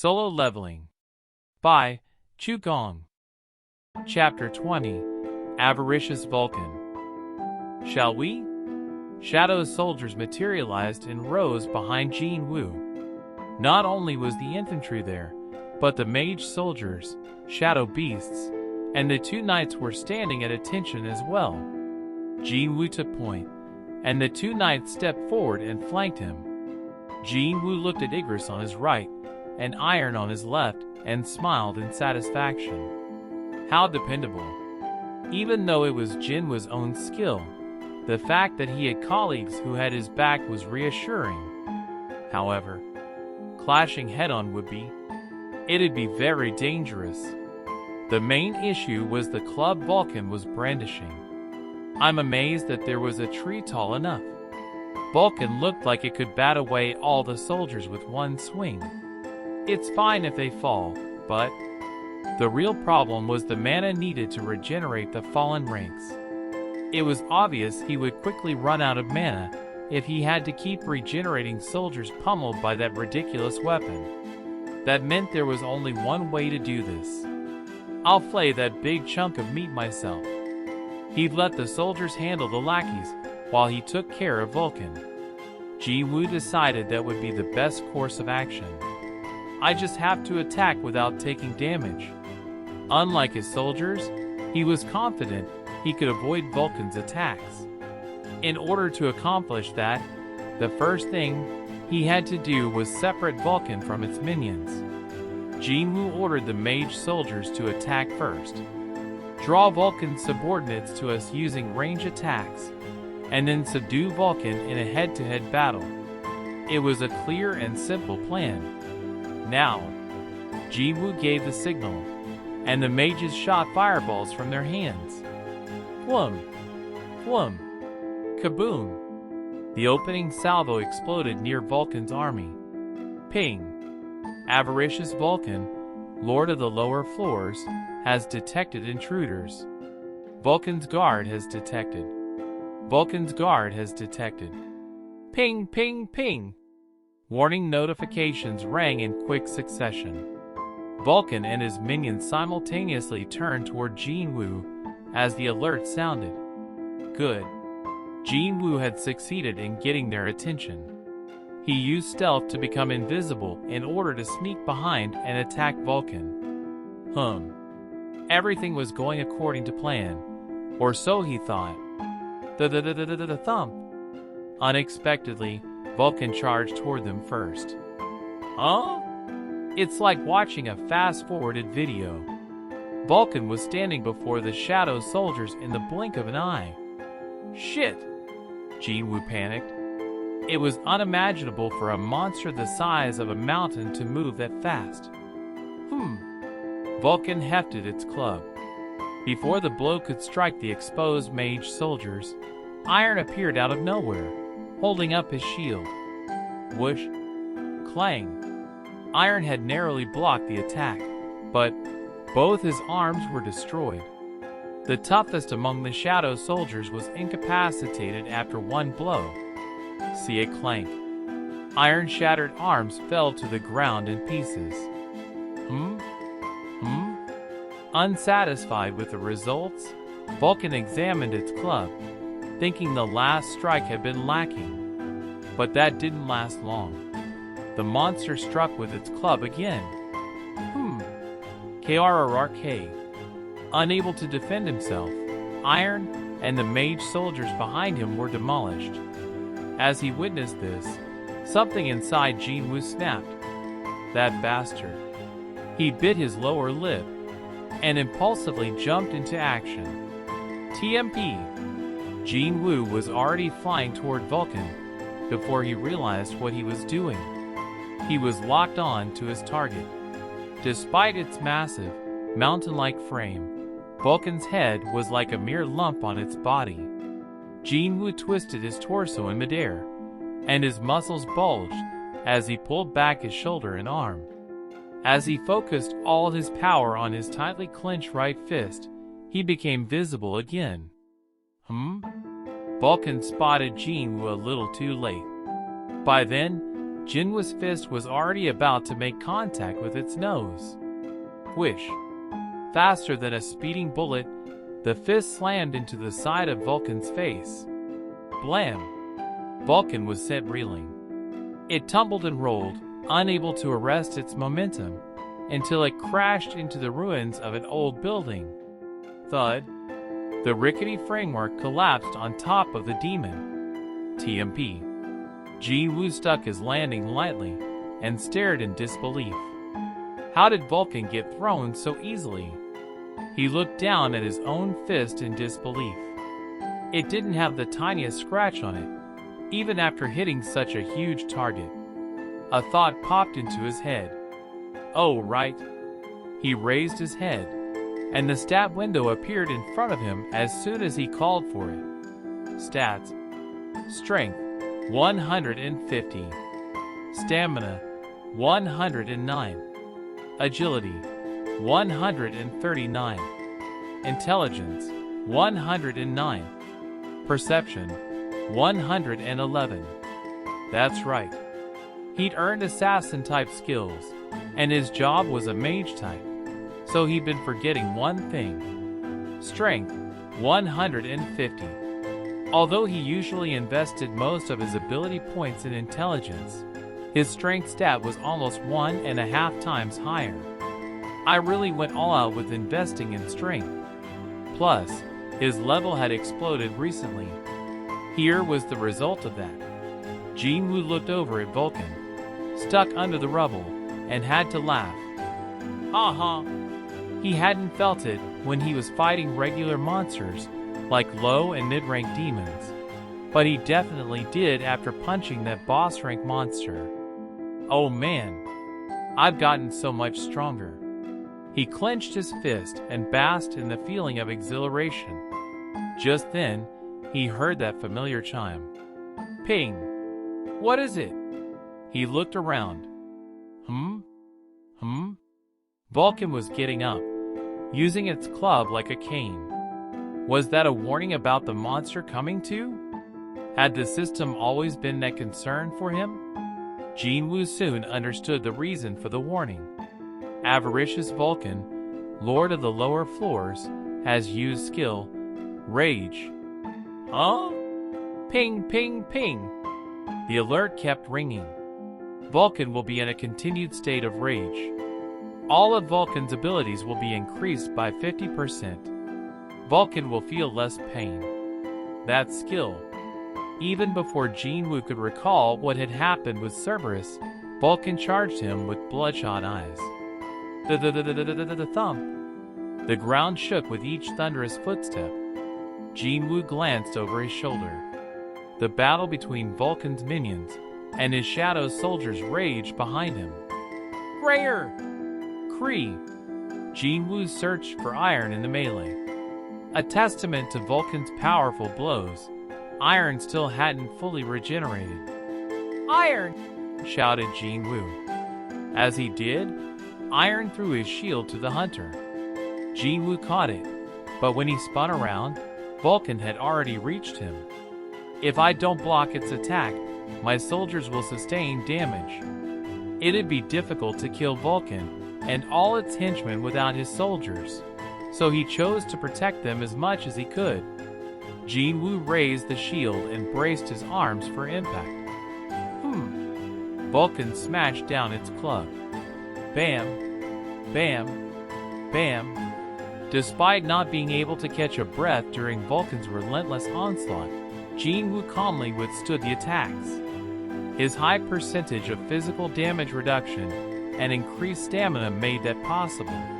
Solo Leveling by Chu Gong. Chapter 20 Avaricious Vulcan. Shall we? Shadow soldiers materialized in rows behind Jin Wu. Not only was the infantry there, but the mage soldiers, shadow beasts, and the two knights were standing at attention as well. Jin Wu took point, and the two knights stepped forward and flanked him. Jin Wu looked at Igris on his right and Iron on his left and smiled in satisfaction. How dependable. Even though it was Jin Wu's own skill, the fact that he had colleagues who had his back was reassuring. However, clashing head-on would be. It'd be very dangerous. The main issue was the club Vulcan was brandishing. I'm amazed that there was a tree tall enough. Vulcan looked like it could bat away all the soldiers with one swing. It's fine if they fall, but the real problem was the mana needed to regenerate the fallen ranks. It was obvious he would quickly run out of mana if he had to keep regenerating soldiers pummeled by that ridiculous weapon. That meant there was only one way to do this. I'll flay that big chunk of meat myself. He'd let the soldiers handle the lackeys while he took care of Vulcan. Jin Wu decided that would be the best course of action. I just have to attack without taking damage. Unlike his soldiers, he was confident he could avoid Vulcan's attacks. In order to accomplish that, the first thing he had to do was separate Vulcan from its minions. Jin Wu ordered the mage soldiers to attack first. Draw Vulcan's subordinates to us using range attacks, and then subdue Vulcan in a head-to-head battle. It was a clear and simple plan. Now, Jin Wu gave the signal, and the mages shot fireballs from their hands. Flum! Flum! Kaboom! The opening salvo exploded near Vulcan's army. Ping! Avaricious Vulcan, Lord of the lower floors, has detected intruders. Vulcan's guard has detected. Vulcan's guard has detected. Ping, ping, ping! Warning notifications rang in quick succession. Vulcan and his minions simultaneously turned toward Jin Wu as the alert sounded. Good. Jin Wu had succeeded in getting their attention. He used stealth to become invisible in order to sneak behind and attack Vulcan. Everything was going according to plan, or so he thought. The thump. Unexpectedly, Vulcan charged toward them first. Huh? It's like watching a fast-forwarded video. Vulcan was standing before the shadow soldiers in the blink of an eye. Shit! Jin Wu panicked. It was unimaginable for a monster the size of a mountain to move that fast. Vulcan hefted its club. Before the blow could strike the exposed mage soldiers, Iron appeared out of nowhere, holding up his shield. Whoosh! Clang! Iron had narrowly blocked the attack, but both his arms were destroyed. The toughest among the shadow soldiers was incapacitated after one blow. See a clank. Iron's shattered arms fell to the ground in pieces. Unsatisfied with the results, Vulcan examined its club, thinking the last strike had been lacking. But that didn't last long. The monster struck with its club again. KRRK. Unable to defend himself, Iron and the mage soldiers behind him were demolished. As he witnessed this, something inside Jin Wu snapped. That bastard. He bit his lower lip and impulsively jumped into action. TMP. Jin Wu was already flying toward Vulcan before he realized what he was doing. He was locked on to his target. Despite its massive, mountain-like frame, Vulcan's head was like a mere lump on its body. Jin Wu twisted his torso in midair, and his muscles bulged as he pulled back his shoulder and arm. As he focused all his power on his tightly clenched right fist, he became visible again. Vulcan spotted Jin Wu a little too late. By then, Jinwoo's fist was already about to make contact with its nose. Whish! Faster than a speeding bullet, the fist slammed into the side of Vulcan's face. Blam! Vulcan was sent reeling. It tumbled and rolled, unable to arrest its momentum, until it crashed into the ruins of an old building. Thud! The rickety framework collapsed on top of the demon. TMP. Jinwoo stuck his landing lightly and stared in disbelief. How did Vulcan get thrown so easily? He looked down at his own fist in disbelief. It didn't have the tiniest scratch on it, even after hitting such a huge target. A thought popped into his head. Oh, right. He raised his head, and the stat window appeared in front of him as soon as he called for it. Stats: Strength 150, Stamina 109, Agility 139, Intelligence 109, Perception 111. That's right. He'd earned assassin-type skills, and his job was a mage-type, so he'd been forgetting one thing. Strength 150. Although he usually invested most of his ability points in intelligence, his strength stat was almost 1.5 times higher. I really went all out with investing in strength. Plus, his level had exploded recently. Here was the result of that. Jinwoo looked over at Vulcan, stuck under the rubble, and had to laugh. Ha ha! He hadn't felt it when he was fighting regular monsters like low and mid-rank demons, but he definitely did after punching that boss-rank monster. Oh man, I've gotten so much stronger. He clenched his fist and basked in the feeling of exhilaration. Just then, he heard that familiar chime. Ping! What is it? He looked around. Vulcan was getting up, using its club like a cane. Was that a warning about the monster coming too? Had the system always been that concern for him? Jinwoo soon understood the reason for the warning. Avaricious Vulcan, Lord of the Lower Floors, has used skill, Rage. Huh? Ping, ping, ping. The alert kept ringing. Vulcan will be in a continued state of rage. All of Vulcan's abilities will be increased by 50%. Vulcan will feel less pain. That's skill. Even before Jinwoo could recall what had happened with Cerberus, Vulcan charged him with bloodshot eyes. The thump. The ground shook with each thunderous footstep. Jinwoo glanced over his shoulder. The battle between Vulcan's minions and his shadow soldiers raged behind him. Grayer! Kree! Jinwoo searched for iron in the melee. A testament to Vulcan's powerful blows, iron still hadn't fully regenerated. Iron! Shouted Jinwoo. As he did, iron threw his shield to the hunter. Jinwoo caught it, but when he spun around, Vulcan had already reached him. If I don't block its attack, my soldiers will sustain damage. It'd be difficult to kill Vulcan and all its henchmen without his soldiers, so he chose to protect them as much as he could. Jinwoo raised the shield and braced his arms for impact. Vulcan smashed down its club. Bam, bam, bam. Despite not being able to catch a breath during Vulcan's relentless onslaught, Jinwoo calmly withstood the attacks. His high percentage of physical damage reduction and increased stamina made that possible.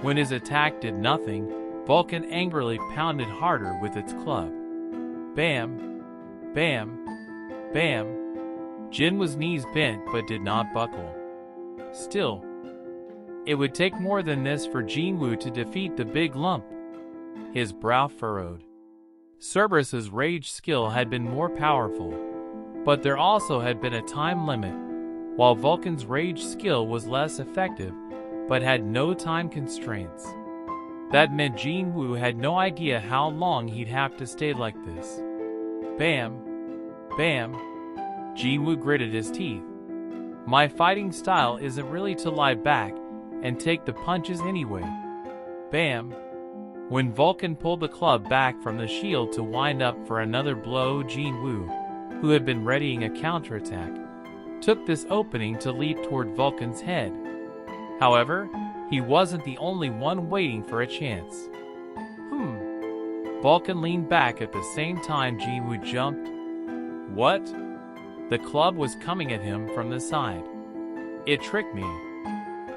When his attack did nothing, Vulcan angrily pounded harder with its club. Bam, bam, bam. Jinwoo's knees bent but did not buckle. Still, it would take more than this for Jinwoo to defeat the big lump. His brow furrowed. Cerberus's rage skill had been more powerful, but there also had been a time limit, while Vulcan's rage skill was less effective but had no time constraints. That meant Jinwoo had no idea how long he'd have to stay like this. Bam, bam, Jinwoo gritted his teeth. My fighting style isn't really to lie back and take the punches anyway. Bam! When Vulcan pulled the club back from the shield to wind up for another blow, Jinwoo, who had been readying a counterattack, took this opening to leap toward Vulcan's head. However, he wasn't the only one waiting for a chance. Vulcan leaned back at the same time Jinwoo jumped. What? The club was coming at him from the side. It tricked me.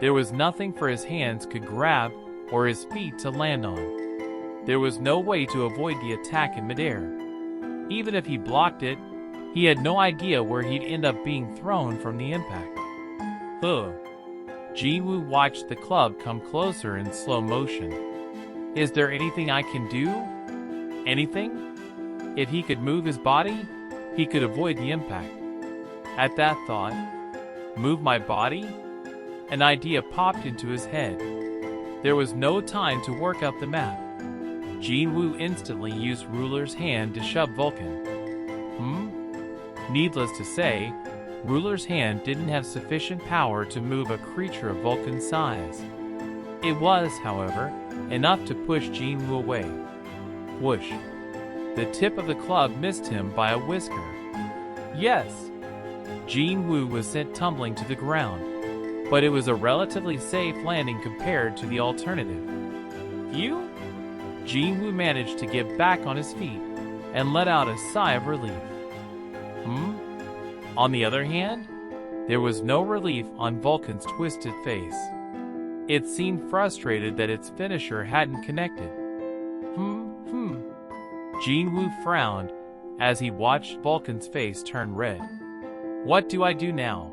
There was nothing for his hands could grab or his feet to land on. There was no way to avoid the attack in midair. Even if he blocked it, he had no idea where he'd end up being thrown from the impact. Jinwoo watched the club come closer in slow motion. Is there anything I can do? Anything? If he could move his body, he could avoid the impact. At that thought, move my body? An idea popped into his head. There was no time to work out the math. Jinwoo instantly used Ruler's hand to shove Vulcan. Needless to say, Ruler's hand didn't have sufficient power to move a creature of Vulcan's size. It was, however, enough to push Jinwoo away. Whoosh! The tip of the club missed him by a whisker. Yes! Jinwoo was sent tumbling to the ground, but it was a relatively safe landing compared to the alternative. Phew! Jinwoo managed to get back on his feet and let out a sigh of relief. On the other hand, there was no relief on Vulcan's twisted face. It seemed frustrated that its finisher hadn't connected. Jinwoo frowned as he watched Vulcan's face turn red. What do I do now?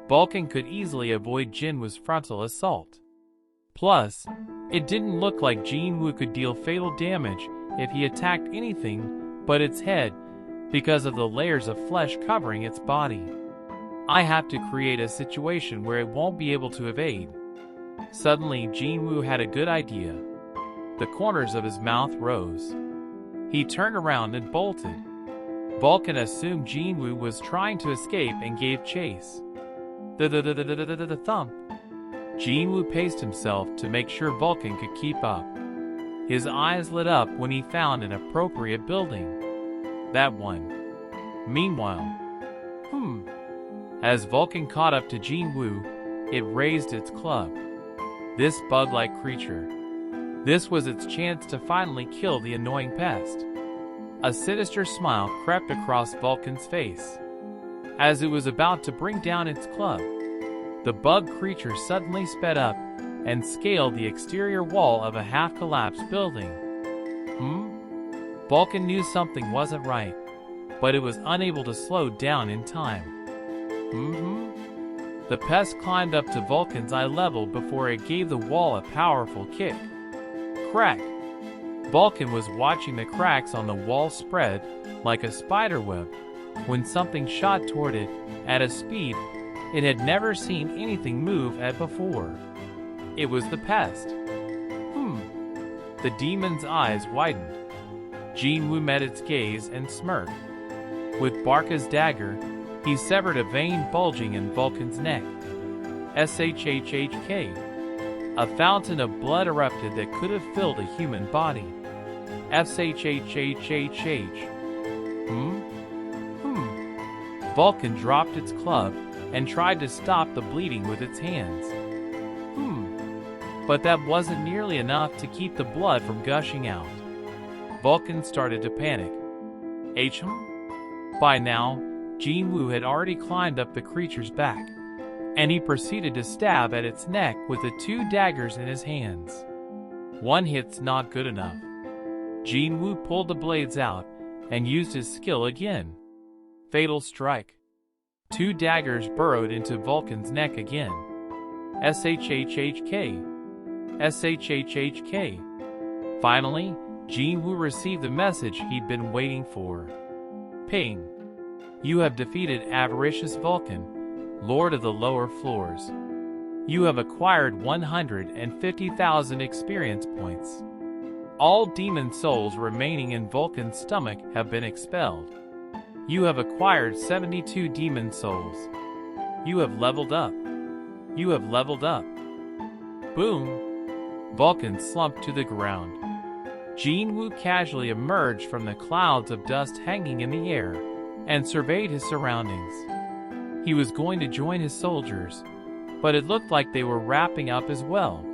Vulcan could easily avoid Jinwoo's frontal assault. Plus, it didn't look like Jinwoo could deal fatal damage if he attacked anything but its head because of the layers of flesh covering its body. I have to create a situation where it won't be able to evade. Suddenly, Jinwoo had a good idea. The corners of his mouth rose. He turned around and bolted. Vulcan assumed Jinwoo was trying to escape and gave chase. The thump. Jinwoo paced himself to make sure Vulcan could keep up. His eyes lit up when he found an appropriate building. That one. Meanwhile, as Vulcan caught up to Jinwoo, it raised its club. This bug-like creature. This was its chance to finally kill the annoying pest. A sinister smile crept across Vulcan's face. As it was about to bring down its club, the bug creature suddenly sped up and scaled the exterior wall of a half-collapsed building. Vulcan knew something wasn't right, but it was unable to slow down in time. The pest climbed up to Vulcan's eye level before it gave the wall a powerful kick. Crack! Vulcan was watching the cracks on the wall spread like a spider web when something shot toward it at a speed it had never seen anything move at before. It was the pest. The demon's eyes widened. Jinwoo met its gaze and smirked. With Barca's dagger, he severed a vein bulging in Vulcan's neck. SHHHK. A fountain of blood erupted that could have filled a human body. SHHHHH. Vulcan dropped its club and tried to stop the bleeding with its hands. But that wasn't nearly enough to keep the blood from gushing out. Vulcan started to panic. By now, Jinwoo had already climbed up the creature's back, and he proceeded to stab at its neck with the two daggers in his hands. One hit's not good enough. Jinwoo pulled the blades out and used his skill again. Fatal strike. Two daggers burrowed into Vulcan's neck again. SHHHK. SHHHK. Finally, Jinwoo received the message he'd been waiting for. Ping. You have defeated Avaricious Vulcan, Lord of the Lower Floors. You have acquired 150,000 experience points. All demon souls remaining in Vulcan's stomach have been expelled. You have acquired 72 demon souls. You have leveled up. You have leveled up. Boom! Vulcan slumped to the ground. Jinwoo casually emerged from the clouds of dust hanging in the air and surveyed his surroundings. He was going to join his soldiers, but it looked like they were wrapping up as well.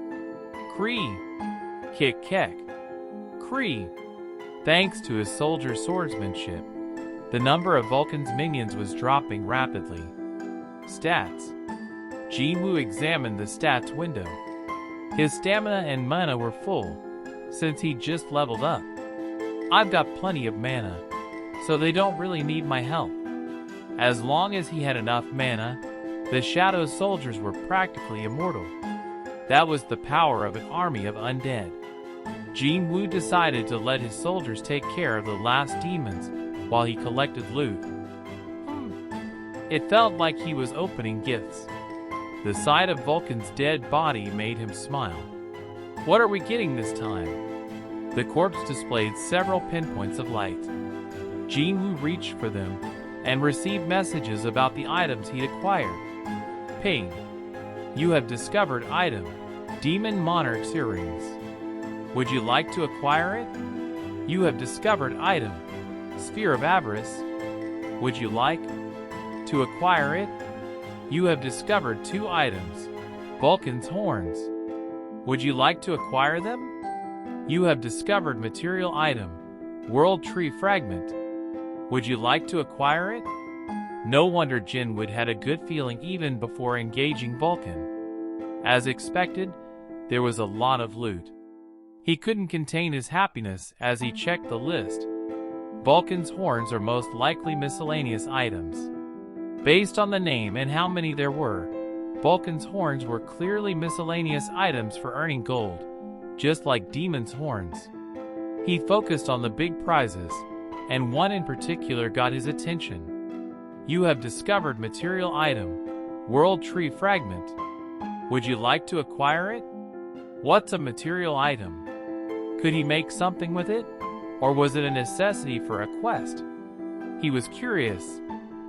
Kree! Kick Kek! Kree! Thanks to his soldiers' swordsmanship, the number of Vulcan's minions was dropping rapidly. Stats. Jinwoo examined the stats window. His stamina and mana were full, since he just leveled up. I've got plenty of mana, so they don't really need my help. As long as he had enough mana, the Shadow soldiers were practically immortal. That was the power of an army of undead. Jinwoo decided to let his soldiers take care of the last demons while he collected loot. It felt like he was opening gifts. The sight of Vulcan's dead body made him smile. What are we getting this time? The corpse displayed several pinpoints of light. Jinwoo reached for them and received messages about the items he'd acquired. Ping. You have discovered item, Demon Monarch's earrings. Would you like to acquire it? You have discovered item, Sphere of Avarice. Would you like to acquire it? You have discovered 2 items, Vulcan's horns. Would you like to acquire them? You have discovered material item, World Tree Fragment. Would you like to acquire it? No wonder Jinwoo had a good feeling even before engaging Vulcan. As expected, there was a lot of loot. He couldn't contain his happiness as he checked the list. Vulcan's horns are most likely miscellaneous items. Based on the name and how many there were, Vulcan's horns were clearly miscellaneous items for earning gold, just like Demon's horns. He focused on the big prizes, and one in particular got his attention. You have discovered material item, World Tree Fragment. Would you like to acquire it? What's a material item? Could he make something with it? Or was it a necessity for a quest? He was curious,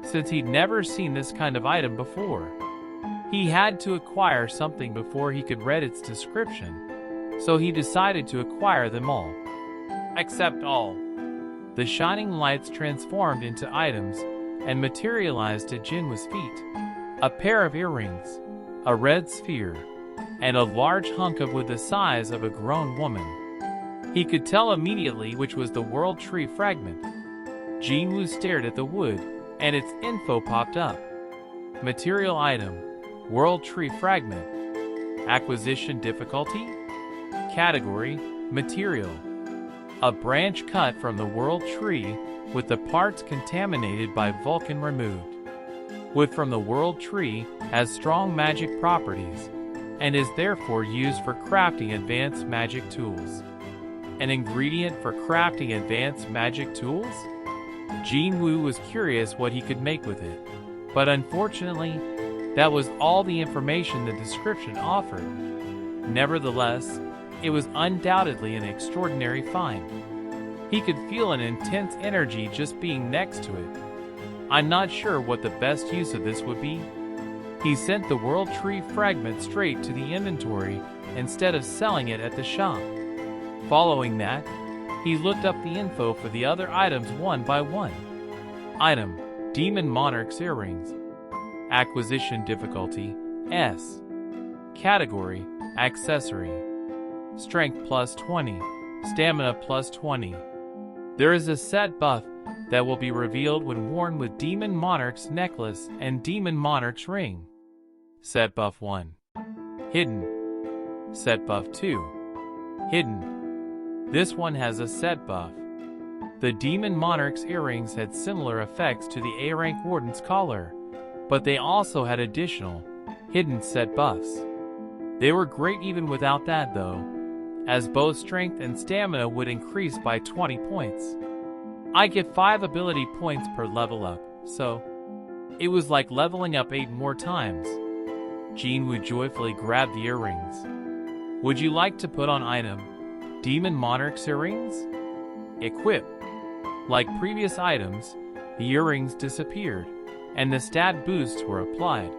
since he'd never seen this kind of item before. He had to acquire something before he could read its description, so he decided to acquire them all. Except all. The shining lights transformed into items and materialized at Jinwoo's feet. A pair of earrings, a red sphere, and a large hunk of wood the size of a grown woman. He could tell immediately which was the World Tree Fragment. Jinwoo stared at the wood, and its info popped up. Material item, World Tree Fragment. Acquisition difficulty? Category, material. A branch cut from the World Tree with the parts contaminated by Vulcan removed. Wood from the World Tree has strong magic properties and is therefore used for crafting advanced magic tools. An ingredient for crafting advanced magic tools? Jinwoo was curious what he could make with it, but unfortunately, that was all the information the description offered. Nevertheless, it was undoubtedly an extraordinary find. He could feel an intense energy just being next to it. I'm not sure what the best use of this would be. He sent the World Tree Fragment straight to the inventory instead of selling it at the shop. Following that, he looked up the info for the other items one by one. Item, Demon Monarch's earrings. Acquisition difficulty, S. Category, accessory. Strength plus 20, stamina plus 20. There is a set buff that will be revealed when worn with Demon Monarch's necklace and Demon Monarch's ring. Set buff 1. Hidden. Set buff 2. Hidden. This one has a set buff. The Demon Monarch's earrings had similar effects to the A-rank Warden's collar, but they also had additional, hidden set buffs. They were great even without that though, as both strength and stamina would increase by 20 points. I get 5 ability points per level up, so it was like leveling up 8 more times. Jinwoo joyfully grabbed the earrings. Would you like to put on item, Demon Monarch's earrings? Equip. Like previous items, The earrings disappeared, and the stat boosts were applied.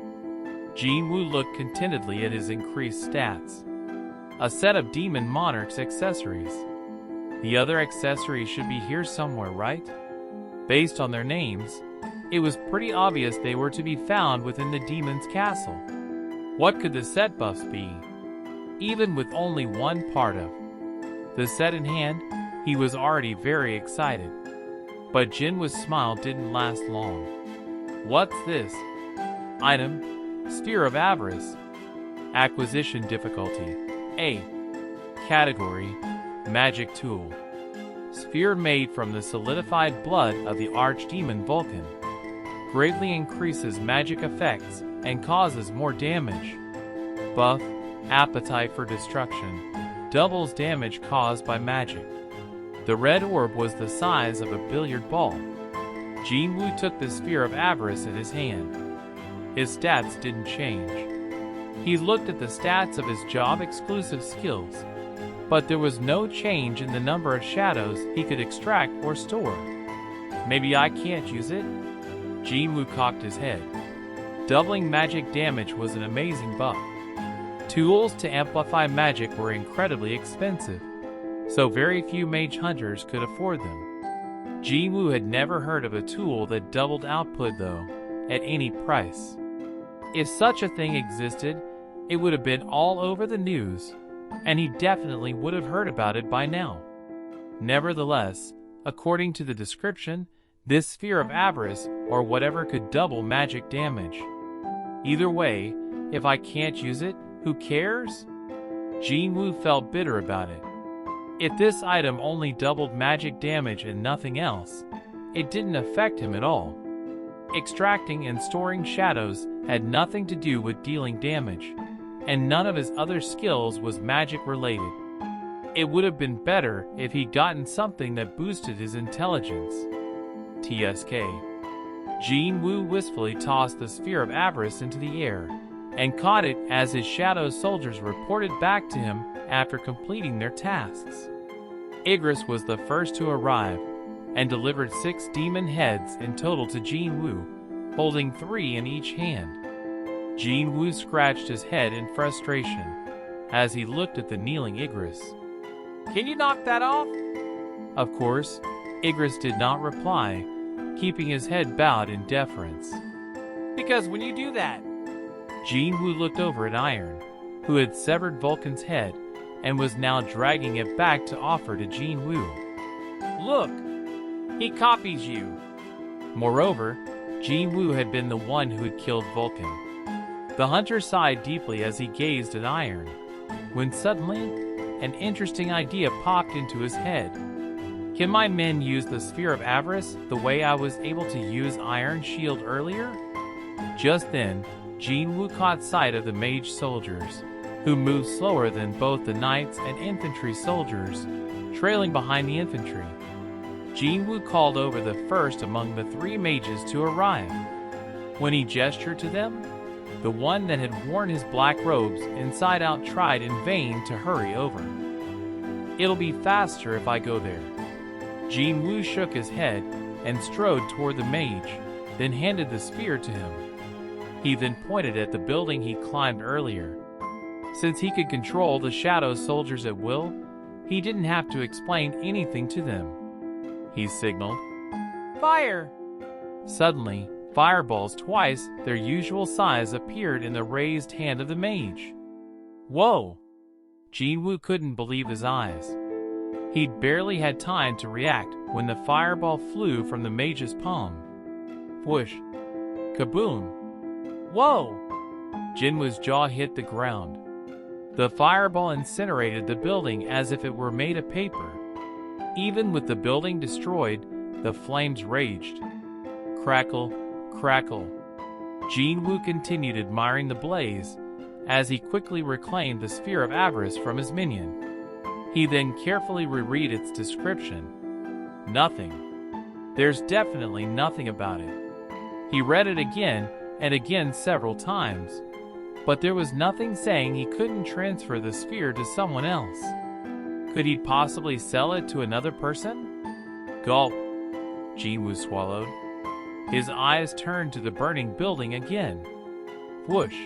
Jinwoo looked contentedly at his increased stats. A set of Demon Monarch's accessories. The other accessories should be here somewhere, right? Based on their names, it was pretty obvious they were to be found within the demon's castle. What could the set buffs be? Even with only one part of the set in hand, he was already very excited. But Jinwoo's smile didn't last long. What's this? Item: Sphere of Avarice. Acquisition difficulty: A. Category: Magic Tool. Sphere made from the solidified blood of the archdemon Vulcan. Greatly increases magic effects and causes more damage. Buff: Appetite for Destruction. Doubles damage caused by magic. The red orb was the size of a billiard ball. Jinwoo took the Sphere of Avarice in his hand. His stats didn't change. He looked at the stats of his job-exclusive skills, but there was no change in the number of shadows he could extract or store. Maybe I can't use it? Jinwoo cocked his head. Doubling magic damage was an amazing buff. Tools to amplify magic were incredibly expensive, so very few mage hunters could afford them. Jinwoo had never heard of a tool that doubled output though, at any price. If such a thing existed, it would have been all over the news, and he definitely would have heard about it by now. Nevertheless, according to the description, this Sphere of Avarice or whatever could double magic damage. Either way, if I can't use it, who cares? Jinwoo felt bitter about it. If this item only doubled magic damage and nothing else, it didn't affect him at all. Extracting and storing shadows had nothing to do with dealing damage, and none of his other skills was magic related. It would have been better if he'd gotten something that boosted his intelligence. TSK. Jinwoo wistfully tossed the Sphere of Avarice into the air, and caught it as his shadow soldiers reported back to him after completing their tasks. Igris was the first to arrive, and delivered 6 demon heads in total to Jinwoo, holding 3 in each hand. Jinwoo scratched his head in frustration as he looked at the kneeling Igris. "Can you knock that off?" Of course, Igris did not reply, keeping his head bowed in deference. "Because when you do that..." Jinwoo looked over at Iron, who had severed Vulcan's head and was now dragging it back to offer to Jinwoo. "Look! He copies you!" Moreover, Jinwoo had been the one who had killed Vulcan. The hunter sighed deeply as he gazed at Iron, when suddenly, an interesting idea popped into his head. Can my men use the Sphere of Avarice the way I was able to use Iron Shield earlier? Just then, Jinwoo caught sight of the mage soldiers, who moved slower than both the knights and infantry soldiers, trailing behind the infantry. Jinwoo called over the first among the 3 mages to arrive. When he gestured to them, the one that had worn his black robes inside out tried in vain to hurry over. "It'll be faster if I go there." Jinwoo shook his head and strode toward the mage, then handed the spear to him. He then pointed at the building he climbed earlier. Since he could control the shadow soldiers at will, he didn't have to explain anything to them. He signaled, "Fire!" Suddenly, fireballs twice their usual size appeared in the raised hand of the mage. Whoa! Jinwoo couldn't believe his eyes. He'd barely had time to react when the fireball flew from the mage's palm. Whoosh! Kaboom! Whoa! Jinwoo's jaw hit the ground. The fireball incinerated the building as if it were made of paper. Even with the building destroyed, the flames raged. Crackle, crackle. Jinwoo continued admiring the blaze as he quickly reclaimed the Sphere of Avarice from his minion. He then carefully reread its description. Nothing. There's definitely nothing about it. He read it again and again several times, but there was nothing saying he couldn't transfer the sphere to someone else. Could he possibly sell it to another person? Gulp. Jinwoo swallowed. His eyes turned to the burning building again. Whoosh!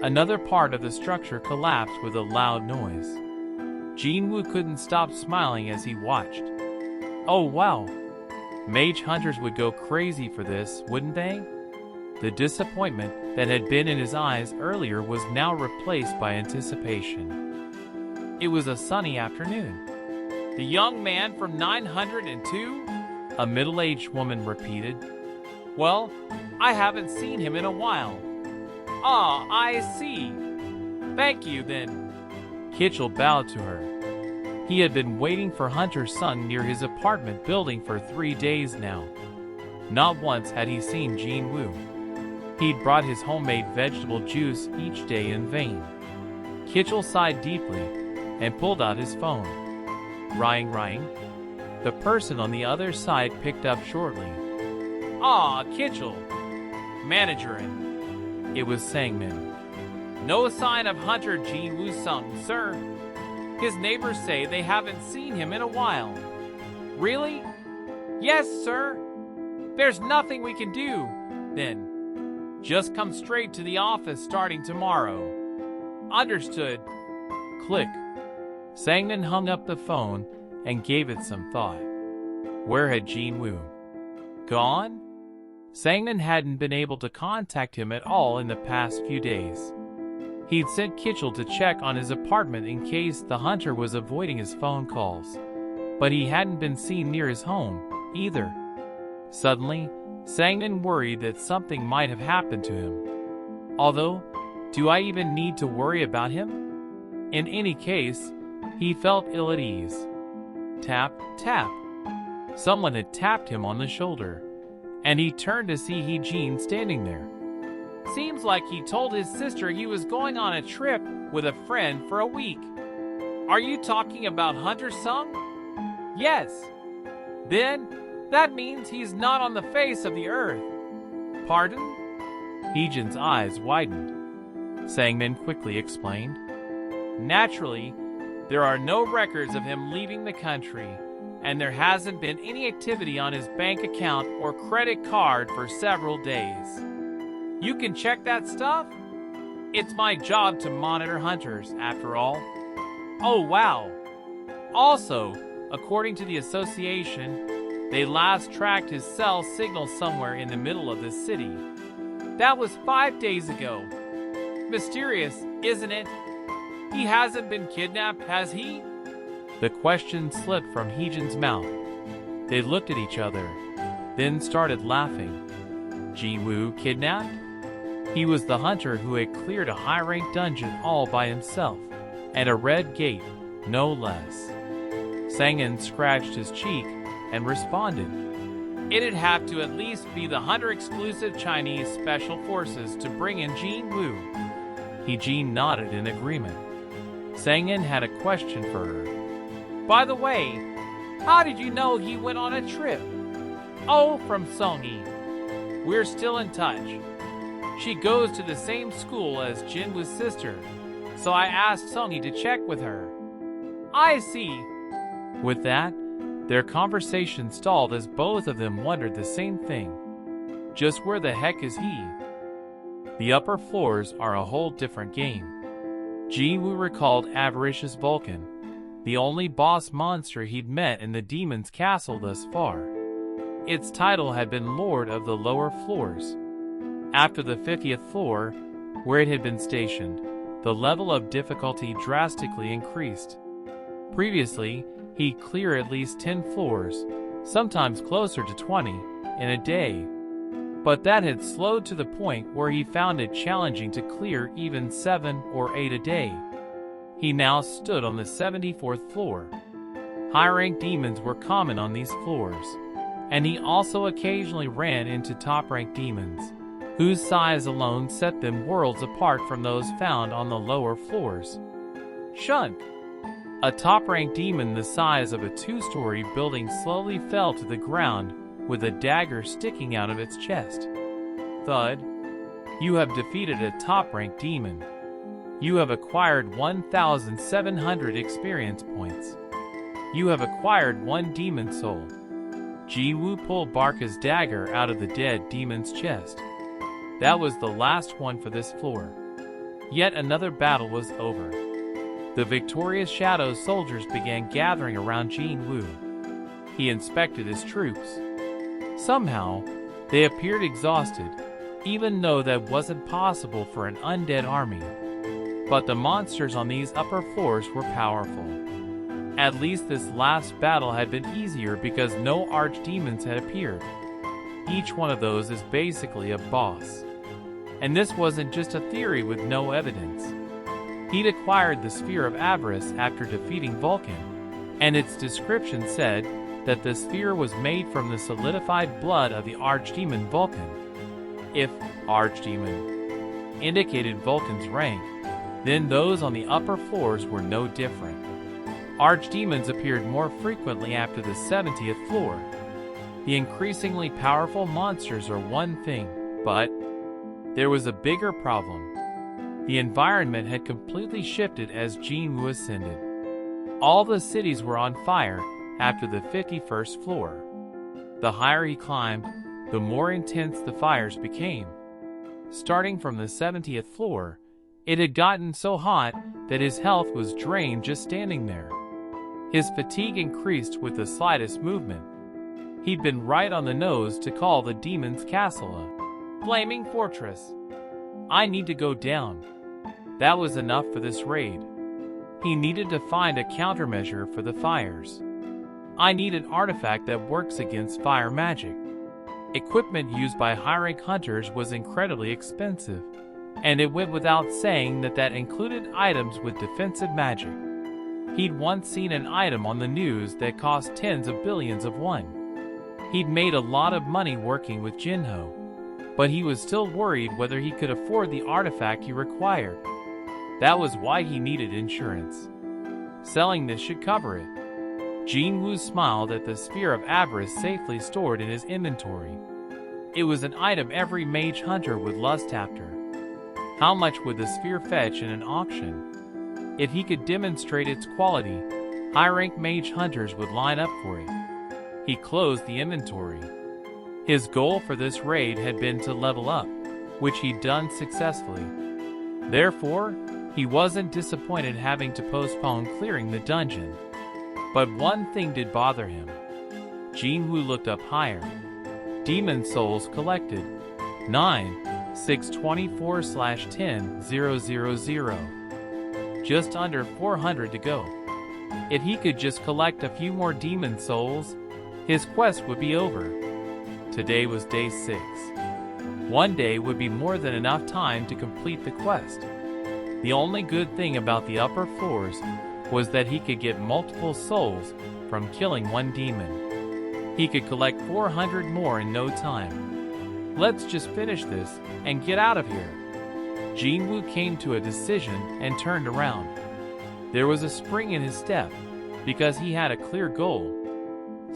Another part of the structure collapsed with a loud noise. Jinwoo couldn't stop smiling as he watched. Oh wow! Mage hunters would go crazy for this, wouldn't they? The disappointment that had been in his eyes earlier was now replaced by anticipation. It was a sunny afternoon. "The young man from 902? A middle-aged woman repeated. "Well, I haven't seen him in a while." "Ah, I see. Thank you, then." Kitchell bowed to her. He had been waiting for Hunter Sung near his apartment building for 3 days now. Not once had he seen Jinwoo. He'd brought his homemade vegetable juice each day in vain. Kitchell sighed deeply and pulled out his phone. Ring. The person on the other side picked up shortly. "Ah, Kitchell. Managerin." It was Sangmin. "No sign of Hunter Jinwoo Sung, sir. His neighbors say they haven't seen him in a while." "Really?" "Yes, sir. There's nothing we can do, then. Just come straight to the office starting tomorrow." "Understood." Click. Sangmin hung up the phone and gave it some thought. Where had Jinwoo gone? Sangmin hadn't been able to contact him at all in the past few days. He'd sent Kitchell to check on his apartment in case the hunter was avoiding his phone calls, but he hadn't been seen near his home, either. Suddenly, Sangmin worried that something might have happened to him. Although, do I even need to worry about him? In any case, he felt ill at ease. Tap, tap. Someone had tapped him on the shoulder, and he turned to see Hee-jin standing there. "Seems like he told his sister he was going on a trip with a friend for a week." "Are you talking about Hunter Sung?" "Yes." "Then, that means he's not on the face of the earth." "Pardon?" Hee-jin's eyes widened. Sangmin quickly explained. "Naturally, there are no records of him leaving the country, and there hasn't been any activity on his bank account or credit card for several days." "You can check that stuff?" "It's my job to monitor hunters, after all." "Oh, wow." "Also, according to the association, they last tracked his cell signal somewhere in the middle of the city. That was 5 days ago. Mysterious, isn't it? He hasn't been kidnapped, has he?" The question slipped from Hee-jin's mouth. They looked at each other, then started laughing. Jinwoo kidnapped? He was the hunter who had cleared a high-ranked dungeon all by himself, and a red gate, no less. Sangin scratched his cheek and responded. "It'd have to at least be the hunter-exclusive Chinese Special Forces to bring in Jinwoo." Hee-jin nodded in agreement. Sangin had a question for her. "By the way, how did you know he went on a trip?" "Oh, from Song-yi. We're still in touch. She goes to the same school as Jinwoo's sister, so I asked Song-yi to check with her." "I see." With that, their conversation stalled as both of them wondered the same thing. Just where the heck is he? The upper floors are a whole different game. Jinwoo recalled Avaricious Vulcan, the only boss monster he'd met in the demon's castle thus far. Its title had been Lord of the Lower Floors. After the 50th floor, where it had been stationed, the level of difficulty drastically increased. Previously, he'd clear at least 10 floors, sometimes closer to 20, in a day. But that had slowed to the point where he found it challenging to clear even 7 or 8 a day. He now stood on the 74th floor. High-ranked demons were common on these floors, and he also occasionally ran into top-ranked demons, whose size alone set them worlds apart from those found on the lower floors. Shunk! A top-ranked demon the size of a 2-story building slowly fell to the ground with a dagger sticking out of its chest. Thud. You have defeated a top-ranked demon. You have acquired 1,700 experience points. You have acquired 1 demon soul. Jinwoo pulled Barca's dagger out of the dead demon's chest. That was the last one for this floor. Yet another battle was over. The victorious Shadow soldiers began gathering around Jinwoo. He inspected his troops. Somehow, they appeared exhausted, even though that wasn't possible for an undead army. But the monsters on these upper floors were powerful. At least this last battle had been easier because no archdemons had appeared. Each one of those is basically a boss. And this wasn't just a theory with no evidence. He'd acquired the Sphere of Avarice after defeating Vulcan, and its description said that the sphere was made from the solidified blood of the archdemon Vulcan. If archdemon indicated Vulcan's rank, then those on the upper floors were no different. Archdemons appeared more frequently after the 70th floor. The increasingly powerful monsters are one thing, but there was a bigger problem. The environment had completely shifted as Jinwoo ascended. All the cities were on fire after the 51st floor. The higher he climbed, the more intense the fires became. Starting from the 70th floor, it had gotten so hot that his health was drained just standing there. His fatigue increased with the slightest movement. He'd been right on the nose to call the demon's castle a flaming fortress. I need to go down. That was enough for this raid. He needed to find a countermeasure for the fires. I need an artifact that works against fire magic. Equipment used by high-rank hunters was incredibly expensive, and it went without saying that that included items with defensive magic. He'd once seen an item on the news that cost tens of billions of won. He'd made a lot of money working with Jinho, but he was still worried whether he could afford the artifact he required. That was why he needed insurance. Selling this should cover it. Jinwoo smiled at the Sphere of Avarice safely stored in his inventory. It was an item every mage hunter would lust after. How much would the sphere fetch in an auction? If he could demonstrate its quality, high-rank mage hunters would line up for it. He closed the inventory. His goal for this raid had been to level up, which he'd done successfully. Therefore, he wasn't disappointed having to postpone clearing the dungeon. But one thing did bother him. Jinwoo looked up higher. Demon souls collected 9,624/10,000. Just under 400 to go. If he could just collect a few more demon souls, his quest would be over. Today was day 6. One day would be more than enough time to complete the quest. The only good thing about the upper floors was that he could get multiple souls from killing one demon. He could collect 400 more in no time. Let's just finish this and get out of here. Jinwoo came to a decision and turned around. There was a spring in his step, because he had a clear goal.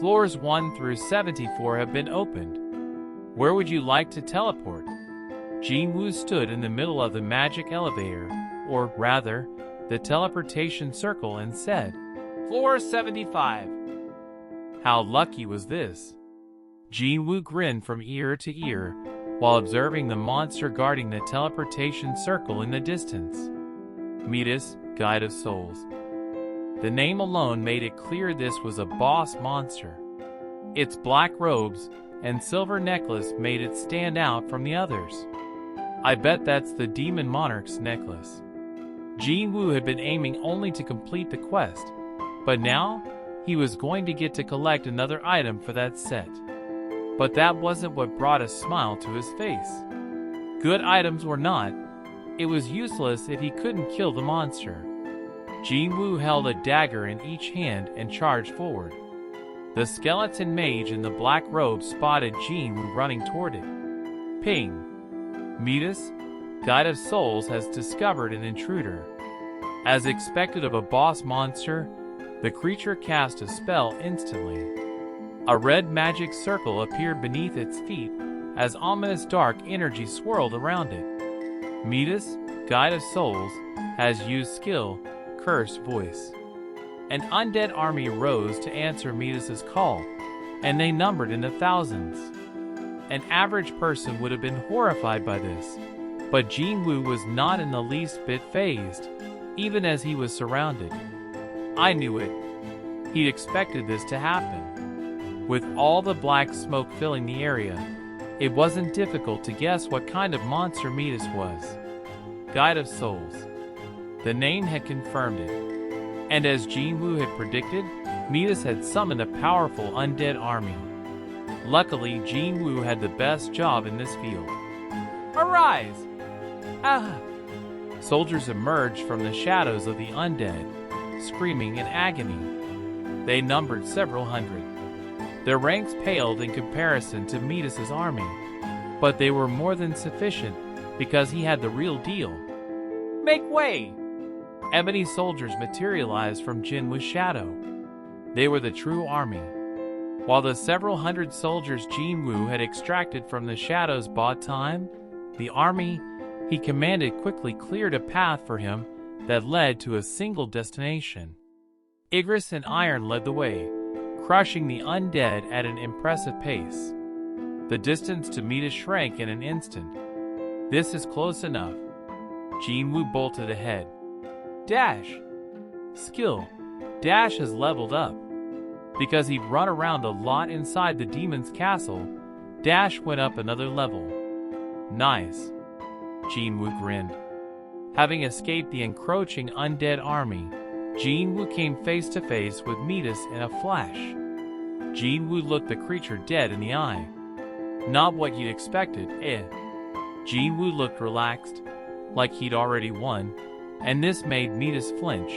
Floors 1 through 74 have been opened. Where would you like to teleport? Jinwoo stood in the middle of the magic elevator, or rather, the teleportation circle, and said, "Floor 75. How lucky was this? Jinwoo grinned from ear to ear while observing the monster guarding the teleportation circle in the distance. Midas, Guide of Souls. The name alone made it clear this was a boss monster. Its black robes and silver necklace made it stand out from the others. I bet that's the Demon Monarch's necklace. Jinwoo had been aiming only to complete the quest, but now he was going to get to collect another item for that set. But that wasn't what brought a smile to his face. Good items or not, it was useless if he couldn't kill the monster. Jinwoo held a dagger in each hand and charged forward. The skeleton mage in the black robe spotted Jinwoo running toward it. Ping! Midas, Guide of Souls, has discovered an intruder. As expected of a boss monster, the creature cast a spell instantly. A red magic circle appeared beneath its feet as ominous dark energy swirled around it. Midas, Guide of Souls, has used skill, Curse Voice. An undead army rose to answer Midas's call, and they numbered in the thousands. An average person would have been horrified by this, but Jinwoo was not in the least bit fazed, even as he was surrounded. I knew it. He'd expected this to happen. With all the black smoke filling the area, it wasn't difficult to guess what kind of monster Midas was. Guide of Souls. The name had confirmed it. And as Jinwoo had predicted, Midas had summoned a powerful undead army. Luckily, Jinwoo had the best job in this field. Arise! Ah! Soldiers emerged from the shadows of the undead, screaming in agony. They numbered several hundred. Their ranks paled in comparison to Midas's army, but they were more than sufficient because he had the real deal. Make way! Ebony soldiers materialized from Jinwoo's shadow. They were the true army. While the several hundred soldiers Jinwoo had extracted from the shadows bought time, the army he commanded quickly cleared a path for him that led to a single destination. Igris and Iron led the way, crushing the undead at an impressive pace. The distance to Midas shrank in an instant. This is close enough. Jinwoo bolted ahead. Dash! Skill. Dash has leveled up. Because he'd run around a lot inside the demon's castle, Dash went up another level. Nice. Jinwoo grinned. Having escaped the encroaching undead army, Jinwoo came face to face with Midas in a flash. Jinwoo looked the creature dead in the eye. Not what you'd expected, eh? Jinwoo looked relaxed, like he'd already won, and this made Midas flinch.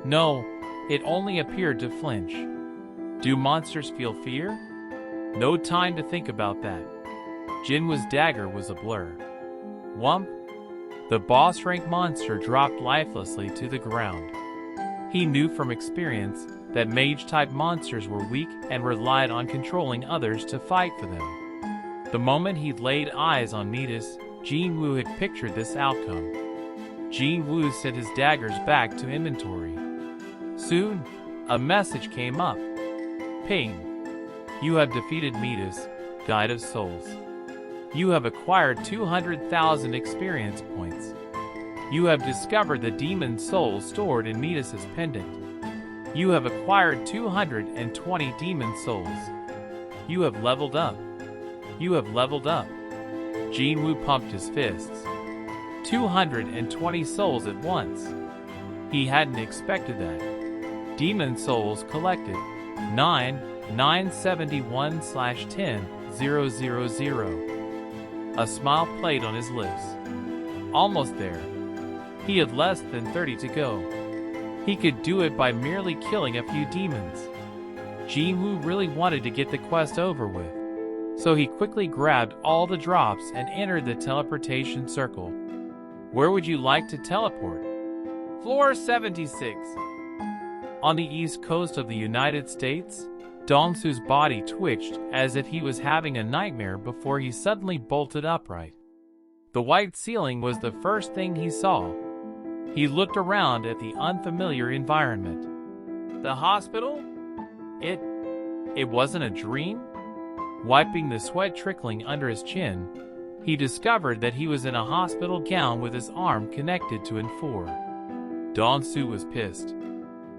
No, it only appeared to flinch. Do monsters feel fear? No time to think about that. Jinwoo's dagger was a blur. Whump! The boss-rank monster dropped lifelessly to the ground. He knew from experience that mage-type monsters were weak and relied on controlling others to fight for them. The moment he'd laid eyes on Midas, Jinwoo had pictured this outcome. Jinwoo sent his daggers back to inventory. Soon, a message came up. Ping. You have defeated Midas, Guide of Souls. You have acquired 200,000 experience points. You have discovered the demon soul stored in Midas's pendant. You have acquired 220 demon souls. You have leveled up. You have leveled up. Jinwoo pumped his fists. 220 souls at once. He hadn't expected that. Demon souls collected 9,971/10,000. A smile played on his lips. Almost there. He had less than 30 to go. He could do it by merely killing a few demons. Jinwoo really wanted to get the quest over with, so he quickly grabbed all the drops and entered the teleportation circle. Where would you like to teleport? Floor 76. On the east coast of the United States, Dongsu's body twitched as if he was having a nightmare before he suddenly bolted upright. The white ceiling was the first thing he saw. He looked around at the unfamiliar environment. The hospital? It wasn't a dream? Wiping the sweat trickling under his chin, he discovered that he was in a hospital gown with his arm connected to N4. Dongsu was pissed.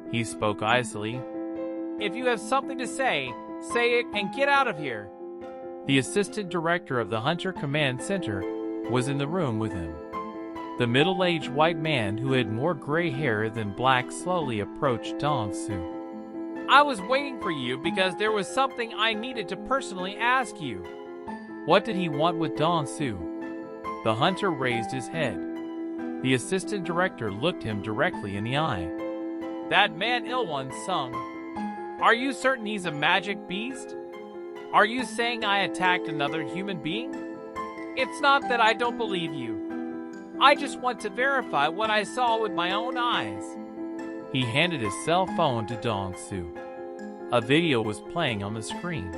He spoke icily. If you have something to say it and get out of here. The assistant director of the Hunter Command Center was in the room with him. The middle-aged white man who had more gray hair than black slowly approached Dongsu. I was waiting for you because there was something I needed to personally ask you. What did he want with Dongsu? The hunter raised his head. The assistant director looked him directly in the eye. That man Ilwan Sung. Are you certain he's a magic beast? Are you saying I attacked another human being? It's not that I don't believe you. I just want to verify what I saw with my own eyes. He handed his cell phone to Dongsu. A video was playing on the screen.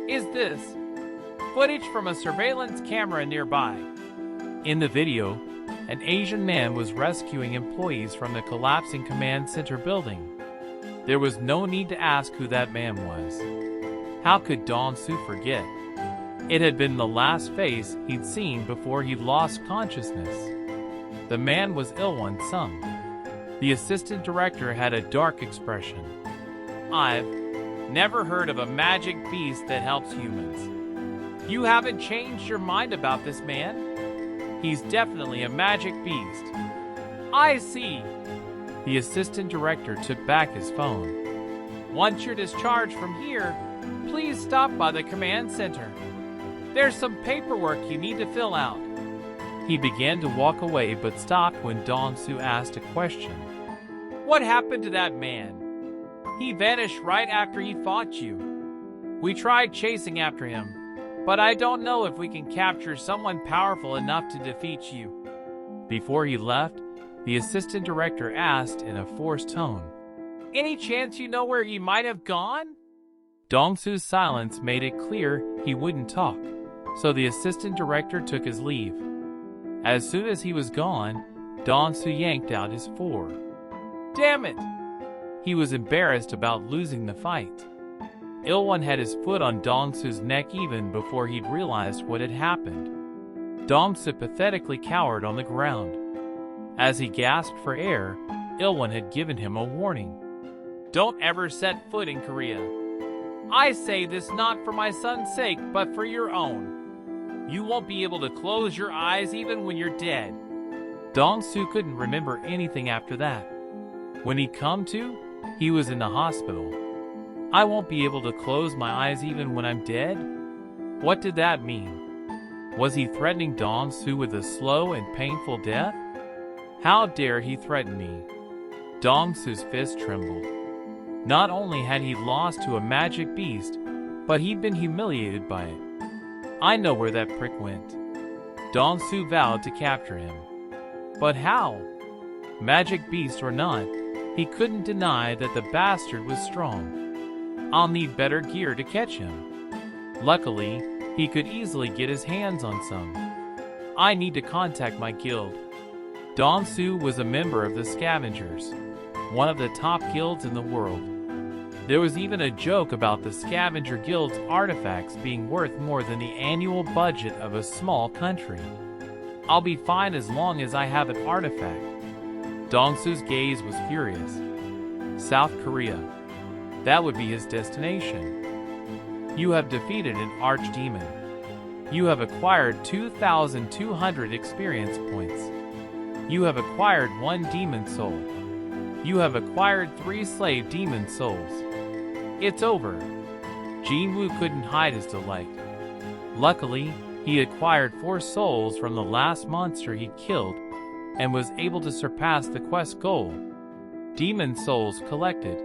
Is this footage from a surveillance camera nearby? In the video, an Asian man was rescuing employees from the collapsing command center building. There was no need to ask who that man was. How could Dong Su forget? It had been the last face he'd seen before he lost consciousness. The man was Il Sung. The assistant director had a dark expression. I've never heard of a magic beast that helps humans. You haven't changed your mind about this man? He's definitely a magic beast. I see. The assistant director took back his phone. Once you're discharged from here, please stop by the command center. There's some paperwork you need to fill out. He began to walk away but stopped when Dong Su asked a question. What happened to that man? He vanished right after he fought you. We tried chasing after him, but I don't know if we can capture someone powerful enough to defeat you. Before he left, the assistant director asked in a forced tone, Any chance you know where he might have gone? Dong Su's silence made it clear he wouldn't talk, so the assistant director took his leave. As soon as he was gone, Dong Su yanked out his four. Damn it! He was embarrassed about losing the fight. Il had his foot on Dong Su's neck even before he'd realized what had happened. Dong Su pathetically cowered on the ground. As he gasped for air, Il had given him a warning. Don't ever set foot in Korea. I say this not for my son's sake, but for your own. You won't be able to close your eyes even when you're dead. Dong Su couldn't remember anything after that. When he'd come to, he was in the hospital. I won't be able to close my eyes even when I'm dead? What did that mean? Was he threatening Dong Su with a slow and painful death? How dare he threaten me? Dong Su's fist trembled. Not only had he lost to a magic beast, but he'd been humiliated by it. I know where that prick went. Dong Su vowed to capture him. But how? Magic beast or not, he couldn't deny that the bastard was strong. I'll need better gear to catch him. Luckily, he could easily get his hands on some. I need to contact my guild. Dong Su was a member of the Scavengers, one of the top guilds in the world. There was even a joke about the Scavenger Guild's artifacts being worth more than the annual budget of a small country. I'll be fine as long as I have an artifact. Dong Su's gaze was furious. South Korea. That would be his destination. You have defeated an archdemon. You have acquired 2,200 experience points. You have acquired 1 demon soul. You have acquired 3 slave demon souls. It's over. Jinwoo couldn't hide his delight. Luckily, he acquired 4 souls from the last monster he killed and was able to surpass the quest goal. Demon souls collected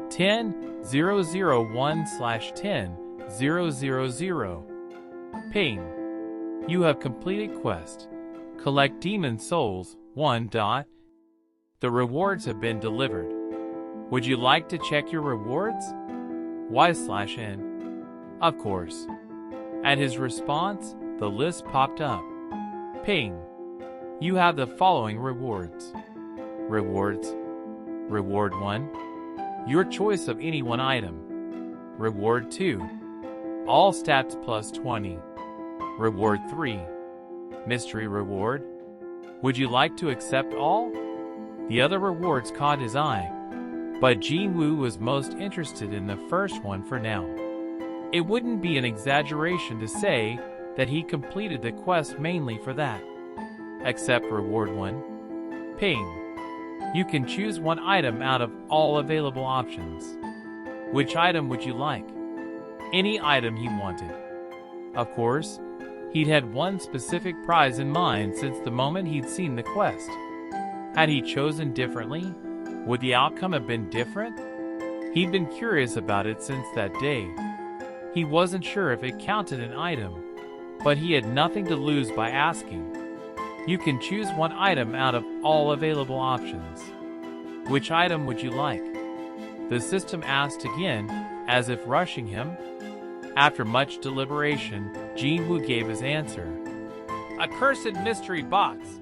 10,001/10,000. Ping. You have completed quest. Collect demon souls 1. The rewards have been delivered. Would you like to check your rewards? Y/N. Of course. At his response, the list popped up. Ping. You have the following rewards. Rewards. Reward 1. Your choice of any one item. Reward 2. All stats plus 20. Reward 3. Mystery reward. Would you like to accept all? The other rewards caught his eye, but Jinwoo was most interested in the first one for now. It wouldn't be an exaggeration to say that he completed the quest mainly for that. Accept reward 1. Ping. You can choose one item out of all available options. Which item would you like? Any item he wanted. Of course, he'd had one specific prize in mind since the moment he'd seen the quest. Had he chosen differently, would the outcome have been different? He'd been curious about it since that day. He wasn't sure if it counted an item, but he had nothing to lose by asking. You can choose one item out of all available options. Which item would you like? The system asked again, as if rushing him. After much deliberation, Jinwoo gave his answer. A cursed mystery box.